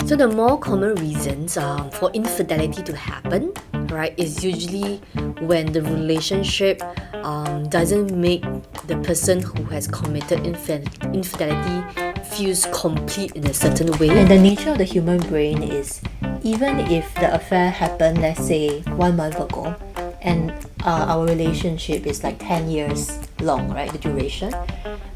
So the more common reasons for infidelity to happen, right, is usually when the relationship doesn't make the person who has committed infidelity feels complete in a certain way. And the nature of the human brain is, even if the affair happened, let's say 1 month ago, and our relationship is like 10 years long, right, the duration,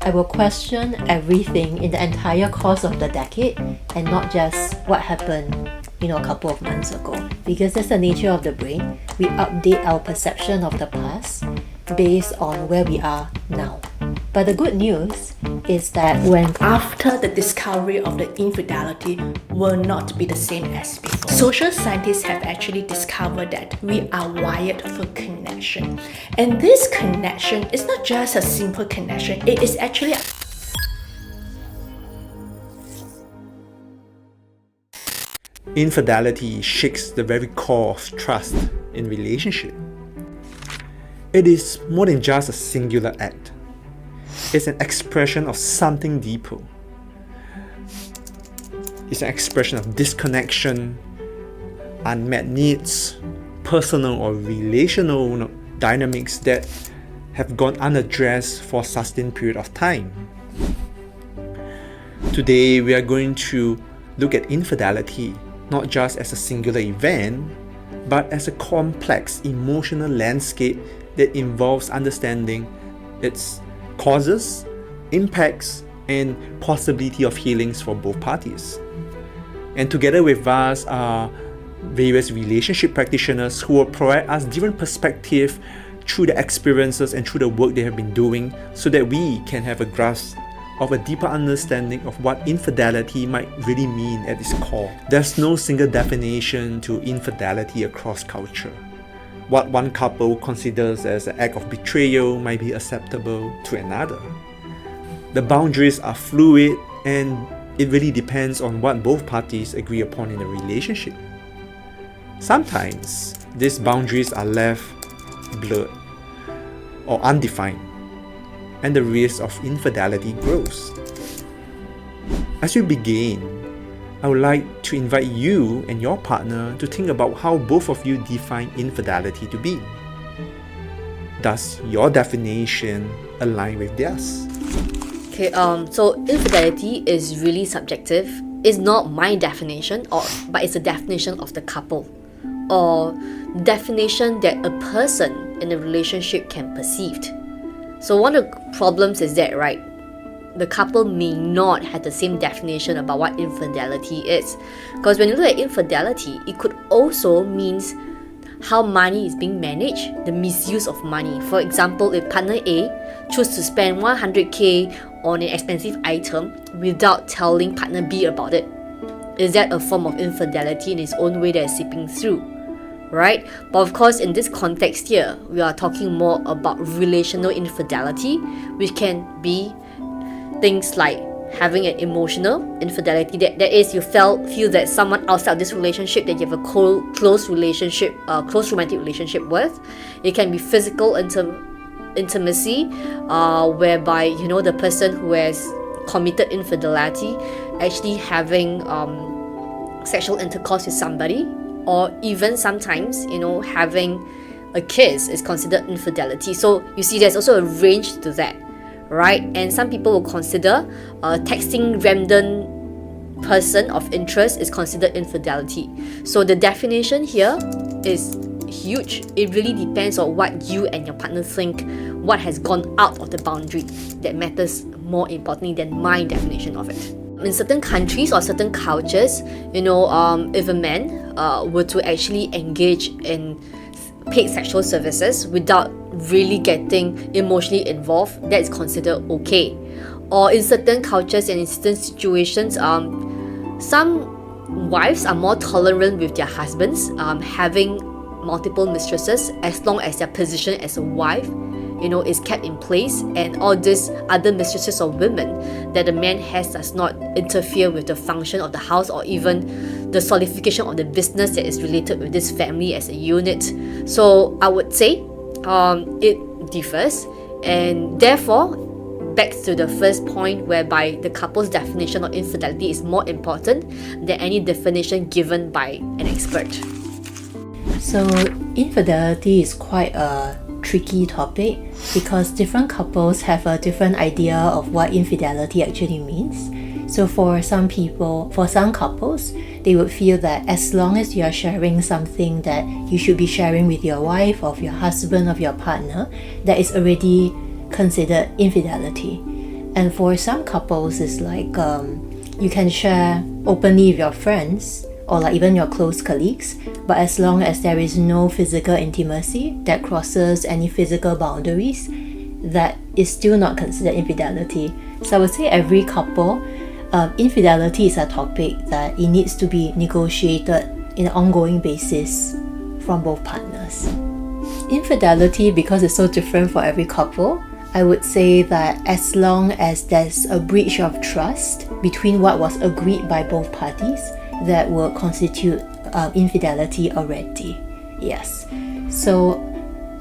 I will question everything in the entire course of the decade and not just what happened, a couple of months ago. Because that's the nature of the brain. We update our perception of the past based on where we are now. But the good news is that when after the discovery of the infidelity will not be the same as before. Social scientists have actually discovered that we are wired for connection. And this connection is not just a simple connection, it is actually Infidelity shakes the very core of trust in relationship. It is more than just a singular act. It's an expression of something deeper. It's an expression of disconnection, unmet needs, personal or relational dynamics that have gone unaddressed for a sustained period of time. Today, we are going to look at infidelity not just as a singular event, but as a complex emotional landscape that involves understanding its causes, impacts, and possibility of healings for both parties. And together with us are various relationship practitioners who will provide us different perspectives through the experiences and through the work they have been doing so that we can have a grasp of a deeper understanding of what infidelity might really mean at its core. There's no single definition to infidelity across culture. What one couple considers as an act of betrayal might be acceptable to another. The boundaries are fluid and it really depends on what both parties agree upon in a relationship. Sometimes these boundaries are left blurred or undefined, and the risk of infidelity grows. As we begin, I would like to invite you and your partner to think about how both of you define infidelity to be. Does your definition align with theirs? Okay, so infidelity is really subjective. It's not my definition, but it's a definition of the couple, or definition that a person in a relationship can perceive. So one of the problems is that, right, the couple may not have the same definition about what infidelity is. Because when you look at infidelity, it could also mean how money is being managed, the misuse of money. For example, if partner A chooses to spend 100k on an expensive item without telling partner B about it, is that a form of infidelity in its own way that is seeping through? Right? But of course, in this context here, we are talking more about relational infidelity, which can be things like having an emotional infidelity, that is, you feel that someone outside this relationship that you have a close relationship, close romantic relationship with. It can be physical intimacy, whereby the person who has committed infidelity actually having sexual intercourse with somebody, or even sometimes having a kiss is considered infidelity. So you see, there's also a range to that, right? And some people will consider texting random person of interest is considered infidelity. So the definition here is huge. It really depends on what you and your partner think, what has gone out of the boundary that matters more importantly than my definition of it. In certain countries or certain cultures, if a man were to actually engage in paid sexual services without really getting emotionally involved, that is considered okay. Or in certain cultures and in certain situations, some wives are more tolerant with their husbands having multiple mistresses, as long as their position as a wife is kept in place, and all these other mistresses or women that the man has does not interfere with the function of the house or even the solidification of the business that is related with this family as a unit. So I would say it differs, and therefore begs to the first point whereby the couple's definition of infidelity is more important than any definition given by an expert. So infidelity is quite a tricky topic because different couples have a different idea of what infidelity actually means. So for some couples, they would feel that as long as you are sharing something that you should be sharing with your wife, of your husband, of your partner, that is already considered infidelity. And for some couples, it's like you can share openly with your friends or like even your close colleagues, but as long as there is no physical intimacy that crosses any physical boundaries, that is still not considered infidelity. So I would say every couple, infidelity is a topic that it needs to be negotiated in an ongoing basis from both partners. Infidelity, because it's so different for every couple, I would say that as long as there's a breach of trust between what was agreed by both parties, that will constitute infidelity already. Yes. So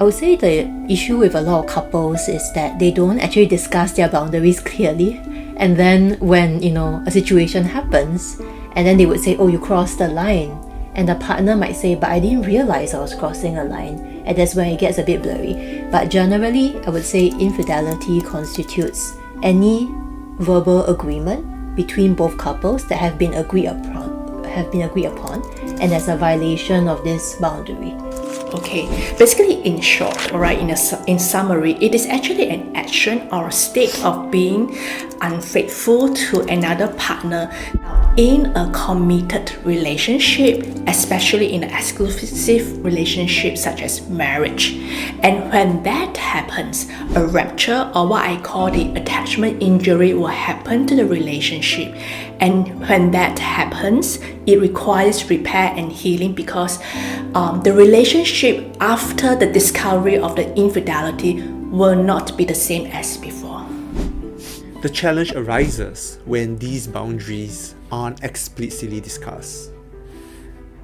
I would say the issue with a lot of couples is that they don't actually discuss their boundaries clearly. And then when, a situation happens, and then they would say, oh, you crossed the line. And the partner might say, but I didn't realize I was crossing a line. And that's when it gets a bit blurry. But generally, I would say infidelity constitutes any verbal agreement between both couples that have been agreed upon, and there's a violation of this boundary. Okay, basically in short, alright, in summary, it is actually an action or a state of being unfaithful to another partner in a committed relationship, especially in an exclusive relationship such as marriage. And when that happens, a rupture, or what I call the attachment injury, will happen to the relationship. And when that happens, it requires repair and healing because the relationship after the discovery of the infidelity will not be the same as before. The challenge arises when these boundaries aren't explicitly discussed.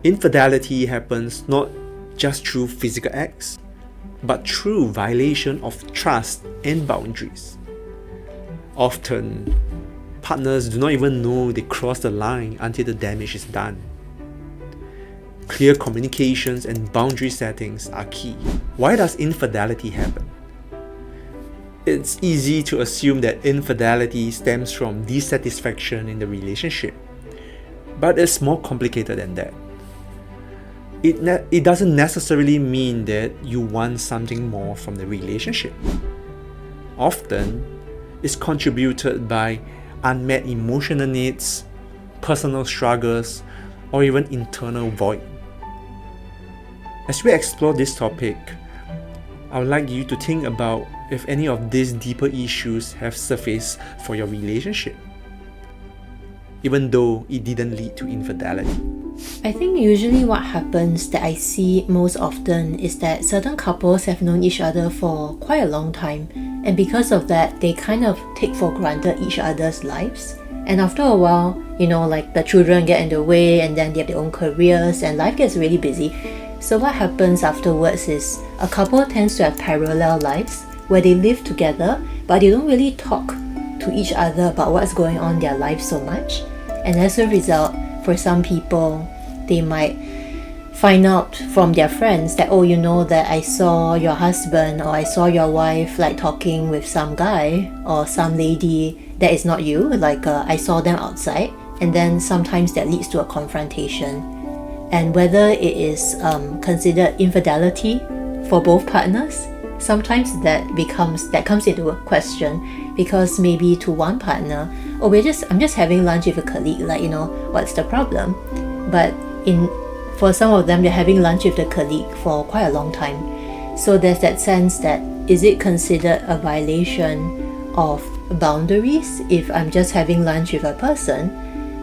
Infidelity happens not just through physical acts, but through violation of trust and boundaries. Often, partners do not even know they crossed the line until the damage is done. Clear communications and boundary settings are key. Why does infidelity happen? It's easy to assume that infidelity stems from dissatisfaction in the relationship, but it's more complicated than that. It doesn't necessarily mean that you want something more from the relationship. Often, it's contributed by unmet emotional needs, personal struggles, or even internal void. As we explore this topic, I would like you to think about if any of these deeper issues have surfaced for your relationship, even though it didn't lead to infidelity. I think usually what happens that I see most often is that certain couples have known each other for quite a long time, and because of that, they kind of take for granted each other's lives. And after a while, like the children get in the way, and then they have their own careers, and life gets really busy. So what happens afterwards is a couple tends to have parallel lives where they live together, but they don't really talk to each other about what's going on in their life so much. And as a result, for some people, they might find out from their friends that, oh, that I saw your husband or I saw your wife like talking with some guy or some lady that is not you, like I saw them outside. And then sometimes that leads to a confrontation. And whether it is considered infidelity for both partners, sometimes that comes into a question, because maybe to one partner, oh, I'm just having lunch with a colleague, like, what's the problem? But for some of them, they're having lunch with the colleague for quite a long time. So there's that sense that, is it considered a violation of boundaries if I'm just having lunch with a person?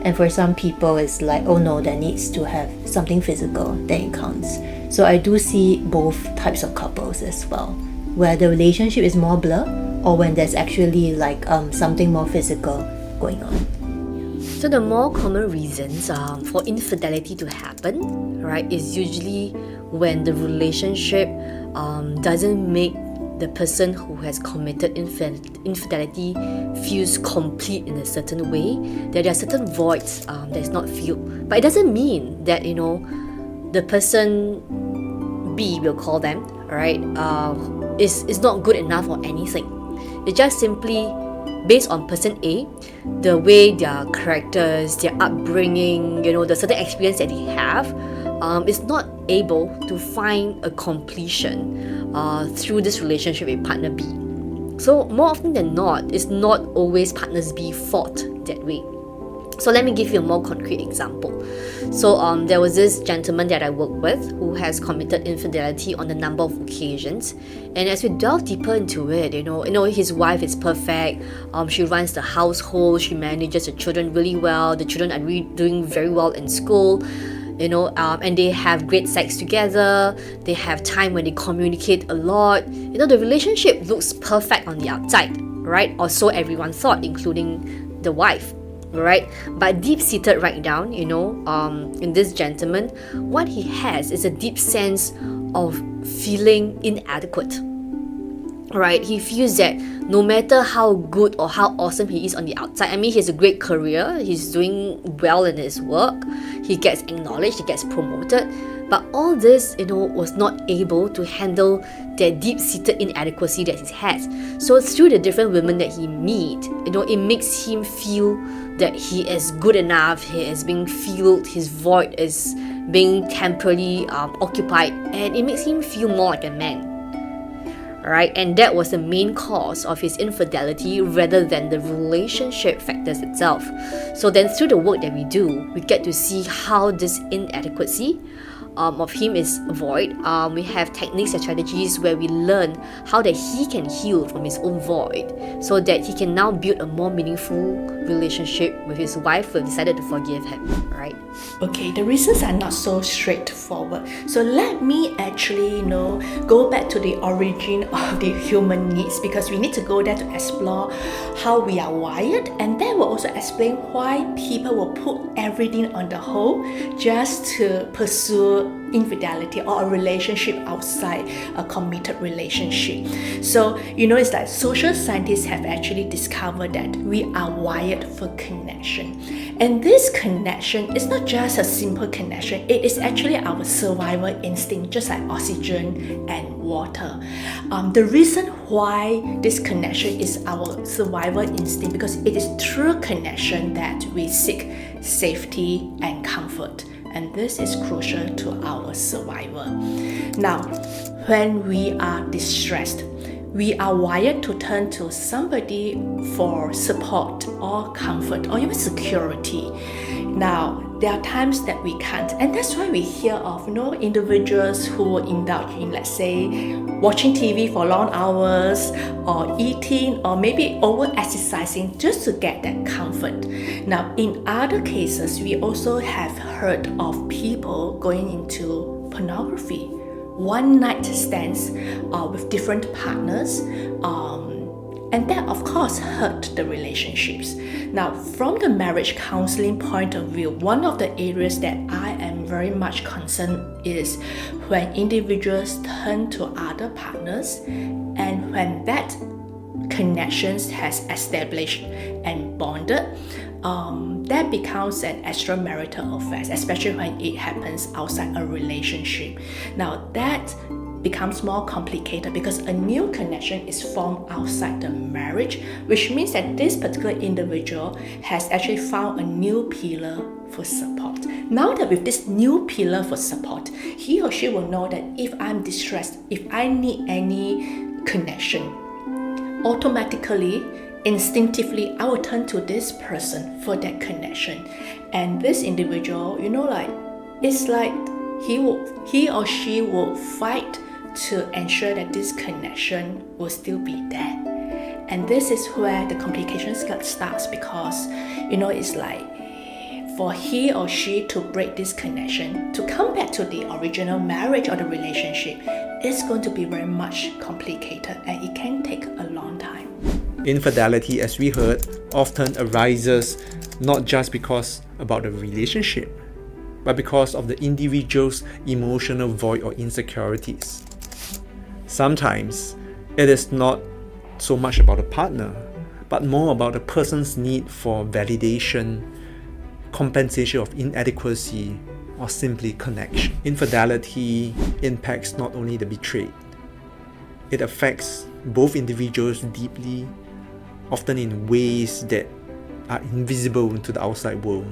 And for some people, it's like, oh no, there needs to have something physical, then it counts. So I do see both types of couples as well, where the relationship is more blur, or when there's actually like something more physical going on. So the more common reasons for infidelity to happen, right, is usually when the relationship doesn't make the person who has committed infidelity feels complete in a certain way, that there are certain voids that is not filled. But it doesn't mean that, the person B, we'll call them, right, is not good enough or anything. It's just simply based on person A, the way their characters, their upbringing, the certain experience that they have, is not able to find a completion through this relationship with partner B. So more often than not, it's not always partners B's fault that way. So let me give you a more concrete example. So there was this gentleman that I work with who has committed infidelity on a number of occasions, and as we delve deeper into it, his wife is perfect. She runs the household, she manages the children really well. The children are really doing very well in school, and they have great sex together. They have time when they communicate a lot. The relationship looks perfect on the outside, right? Or so everyone thought, including the wife. Right, but deep-seated right down, in this gentleman, what he has is a deep sense of feeling inadequate. Right, he feels that no matter how good or how awesome he is on the outside, he has a great career, he's doing well in his work, he gets acknowledged, he gets promoted, but all this, was not able to handle that deep-seated inadequacy that he has. So through the different women that he meets, it makes him feel that he is good enough, he is being filled, his void is being temporarily occupied, and it makes him feel more like a man. Right, and that was the main cause of his infidelity rather than the relationship factors itself. So then through the work that we do, we get to see how this inadequacy of him is void. We have techniques and strategies where we learn how that he can heal from his own void so that he can now build a more meaningful relationship with his wife who decided to forgive him, right? Okay, the reasons are not so straightforward. So let me actually, go back to the origin of the human needs, because we need to go there to explore how we are wired, and that will also explain why people will put everything on the hold just to pursue infidelity or a relationship outside a committed relationship. So, it's like social scientists have actually discovered that we are wired for connection. And this connection is not just a simple connection, it is actually our survival instinct, just like oxygen and water. The reason why this connection is our survival instinct, because it is through connection that we seek safety and comfort. And this is crucial to our survival. Now, when we are distressed, we are wired to turn to somebody for support or comfort or even security. Now, there are times that we can't, and that's why we hear of individuals who indulge in, let's say, watching TV for long hours, or eating, or maybe over-exercising just to get that comfort. Now, in other cases, we also have heard of people going into pornography, one-night stands with different partners, and that of course hurt the relationships. Now, from the marriage counseling point of view, one of the areas that I am very much concerned is when individuals turn to other partners, and when that connections has established and bonded, that becomes an extramarital affair, especially when it happens outside a relationship. Now, that becomes more complicated because a new connection is formed outside the marriage, which means that this particular individual has actually found a new pillar for support. Now that with this new pillar for support, he or she will know that if I'm distressed, if I need any connection, automatically, instinctively, I will turn to this person for that connection. And this individual, it's like he or she will fight to ensure that this connection will still be there. And this is where the complications starts, because it's like for he or she to break this connection, to come back to the original marriage or the relationship, it's going to be very much complicated, and it can take a long time. Infidelity, as we heard, often arises not just because about the relationship, but because of the individual's emotional void or insecurities. Sometimes, It is not so much about a partner, but more about a person's need for validation, compensation of inadequacy, or simply connection. Infidelity impacts not only the betrayed, it affects both individuals deeply, often in ways that are invisible to the outside world.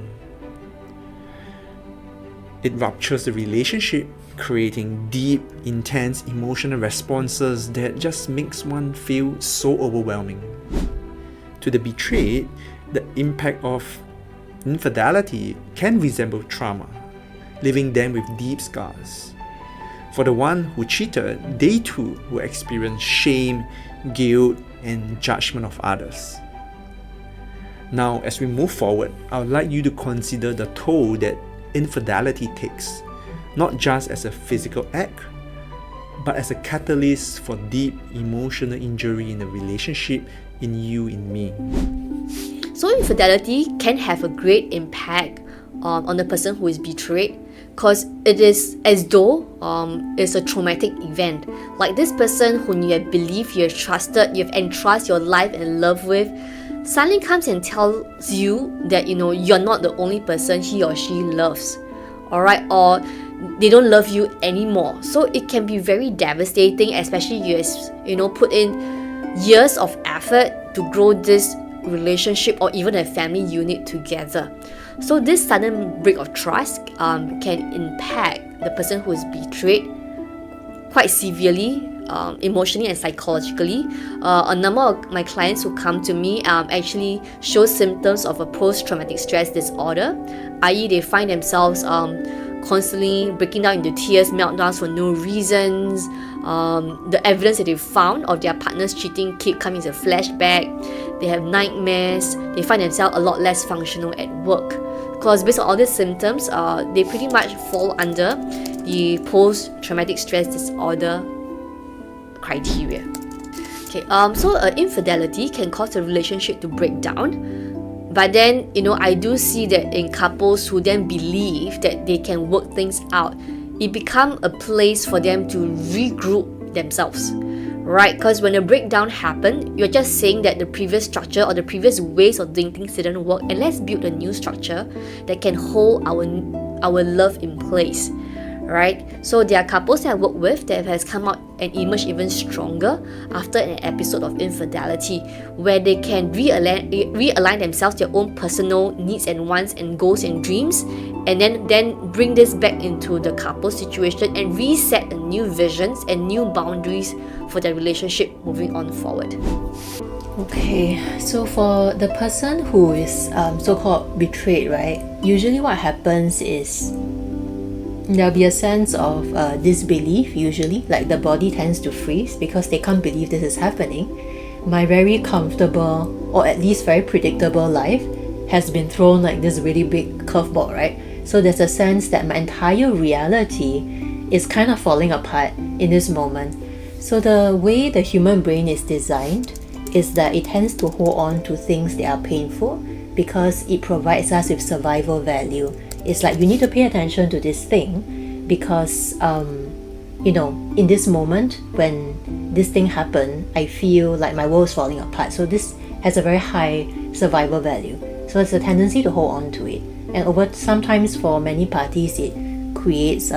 It ruptures the relationship, creating deep, intense emotional responses that just makes one feel so overwhelming. To the betrayed, the impact of infidelity can resemble trauma, leaving them with deep scars. For the one who cheated, they too will experience shame, guilt, and judgment of others. Now, as we move forward, I would like you to consider the toll that infidelity takes, not just as a physical act, but as a catalyst for deep emotional injury in a relationship, in you, in me. So infidelity can have a great impact on the person who is betrayed, because it is as though it's a traumatic event. Like this person whom you have believed, you have trusted, you have entrusted your life and love with, suddenly comes and tells you that you're not the only person he or she loves, alright, or they don't love you anymore. So it can be very devastating, especially you put in years of effort to grow this relationship or even a family unit together. So this sudden break of trust can impact the person who is betrayed quite severely, emotionally and psychologically. A number of my clients who come to me actually show symptoms of a post-traumatic stress disorder, i.e. they find themselves constantly breaking down into tears, meltdowns for no reasons. The evidence that they found of their partners cheating keep coming as a flashback. They have nightmares. They find themselves a lot less functional at work. Because based on all these symptoms, they pretty much fall under the post-traumatic stress disorder criteria. Okay, so infidelity can cause a relationship to break down. But then, I do see that in couples who then believe that they can work things out, it becomes a place for them to regroup themselves, right? Because when a breakdown happens, you're just saying that the previous structure or the previous ways of doing things didn't work, and let's build a new structure that can hold our love in place, right? So there are couples that I work with that has come out and emerged even stronger after an episode of infidelity, where they can realign themselves, their own personal needs and wants and goals and dreams, and then bring this back into the couple situation and reset a new visions and new boundaries for their relationship moving on forward. Okay, so for the person who is so-called betrayed, right? Usually what happens is there'll be a sense of disbelief, usually, like the body tends to freeze because they can't believe this is happening. My very comfortable, or at least very predictable life has been thrown like this really big curveball, right? So there's a sense that my entire reality is kind of falling apart in this moment. So the way the human brain is designed is that it tends to hold on to things that are painful because it provides us with survival value. It's like you need to pay attention to this thing because, in this moment when this thing happened, I feel like my world is falling apart. So this has a very high survival value. So it's a tendency to hold on to it. And sometimes for many parties, it creates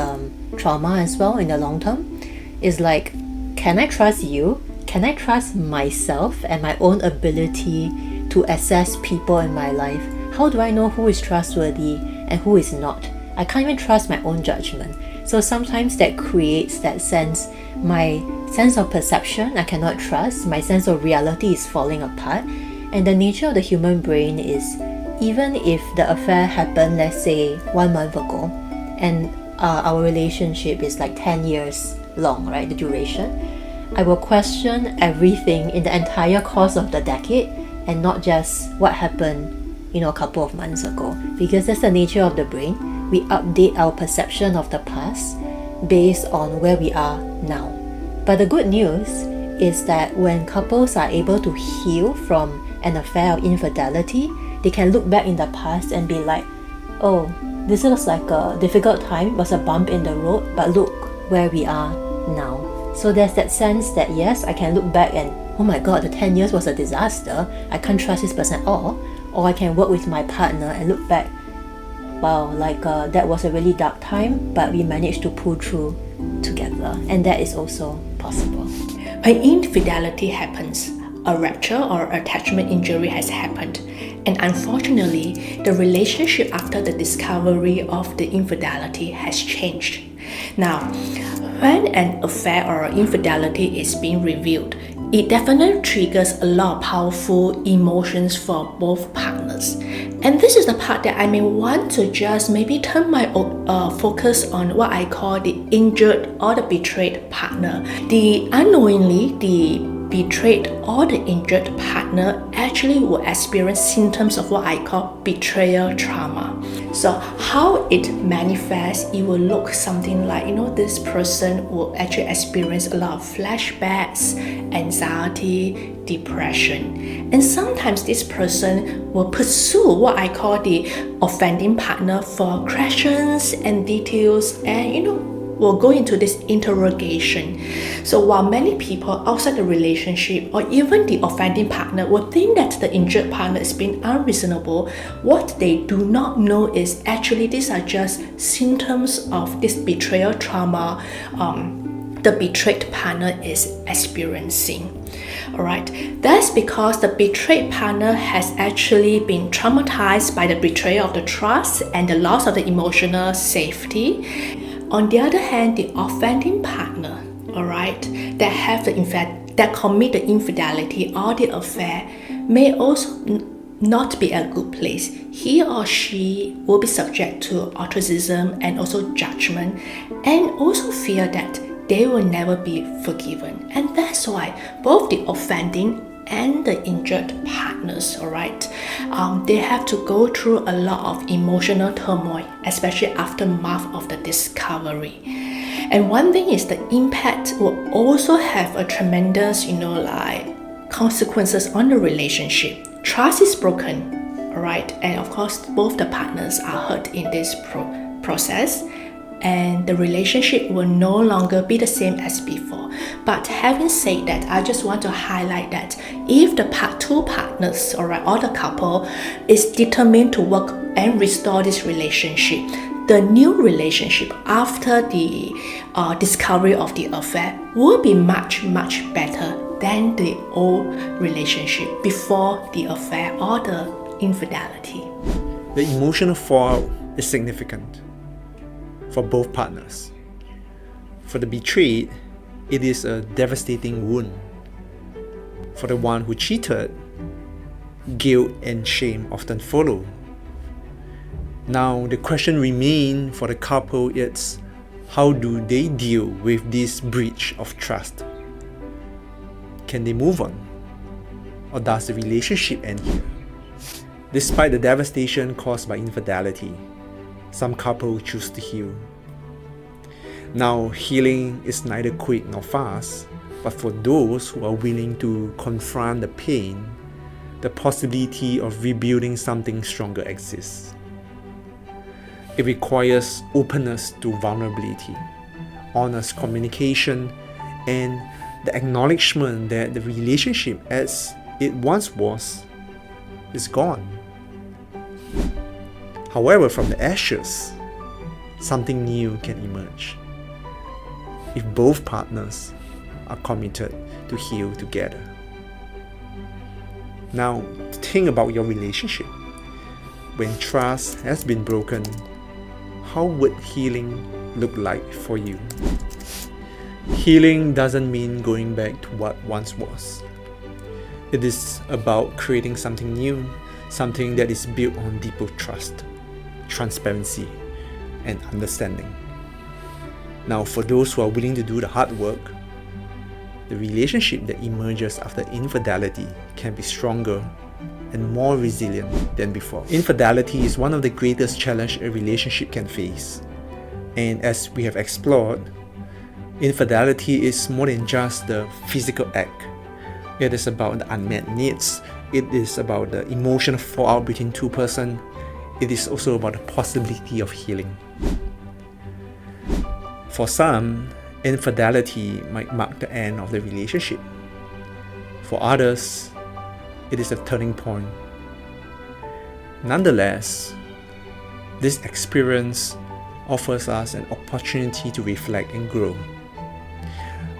trauma as well in the long term. It's like, can I trust you? Can I trust myself and my own ability to assess people in my life? How do I know who is trustworthy and who is not? I can't even trust my own judgment. So sometimes that creates that sense, my sense of perception I cannot trust, my sense of reality is falling apart. And the nature of the human brain is, even if the affair happened, let's say 1 month ago, and our relationship is like 10 years long, right, the duration, I will question everything in the entire course of the decade and not just what happened a couple of months ago, because that's the nature of the brain. We update our perception of the past based on where we are now. But the good news is that when couples are able to heal from an affair of infidelity, they can look back in the past and be like, oh, this looks like a difficult time, was a bump in the road, but look where we are now. So there's that sense that yes, I can look back and, oh my god, the 10 years was a disaster, I can't trust this person at all. Or I can work with my partner and look back, wow, that was a really dark time, but we managed to pull through together. And that is also possible. An infidelity happens, a rupture or attachment injury has happened, and unfortunately, the relationship after the discovery of the infidelity has changed. Now, when an affair or infidelity is being revealed, it definitely triggers a lot of powerful emotions for both partners. And this is the part that I may want to just maybe turn my focus on what I call the injured or the betrayed partner. The unknowingly, the betrayed or the injured partner actually will experience symptoms of what I call betrayal trauma. So how it manifests, it will look something like, this person will actually experience a lot of flashbacks, anxiety, depression. And sometimes this person will pursue what I call the offending partner for questions and details, and will go into this interrogation. So while many people outside the relationship or even the offending partner will think that the injured partner is being unreasonable, what they do not know is actually these are just symptoms of this betrayal trauma the betrayed partner is experiencing. Alright, that's because the betrayed partner has actually been traumatized by the betrayal of the trust and the loss of the emotional safety. On the other hand, the offending partner, that commit the infidelity or the affair may also not be a good place. He or she will be subject to ostracism and also judgment, and also fear that they will never be forgiven. And that's why both the offending and the injured partners, they have to go through a lot of emotional turmoil, especially aftermath of the discovery. And one thing is the impact will also have a tremendous, consequences on the relationship. Trust is broken, and of course both the partners are hurt in this process, and the relationship will no longer be the same as before. But having said that, I just want to highlight that if the two partners or the couple is determined to work and restore this relationship, the new relationship after the discovery of the affair will be much, much better than the old relationship before the affair or the infidelity. The emotional fallout is significant for both partners. For the betrayed, it is a devastating wound. For the one who cheated, guilt and shame often follow. Now, the question remains for the couple is, how do they deal with this breach of trust? Can they move on? Or does the relationship end here? Despite the devastation caused by infidelity, some couples choose to heal. Now, healing is neither quick nor fast, but for those who are willing to confront the pain, the possibility of rebuilding something stronger exists. It requires openness to vulnerability, honest communication, and the acknowledgement that the relationship as it once was is gone. However, from the ashes, something new can emerge if both partners are committed to heal together. Now, think about your relationship. When trust has been broken, how would healing look like for you? Healing doesn't mean going back to what once was. It is about creating something new, something that is built on deeper trust, transparency, and understanding. Now, for those who are willing to do the hard work, the relationship that emerges after infidelity can be stronger and more resilient than before. Infidelity is one of the greatest challenges a relationship can face. And as we have explored, infidelity is more than just the physical act. It is about the unmet needs. It is about the emotional fallout between two persons. It is also about the possibility of healing. For some, infidelity might mark the end of the relationship. For others, it is a turning point. Nonetheless, this experience offers us an opportunity to reflect and grow.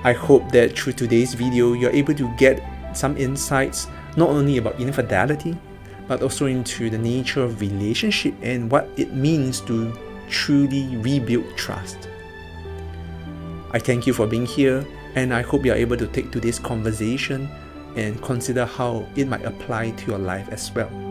I hope that through today's video, you're able to get some insights not only about infidelity, but also into the nature of relationship and what it means to truly rebuild trust. I thank you for being here, and I hope you're able to take today's conversation and consider how it might apply to your life as well.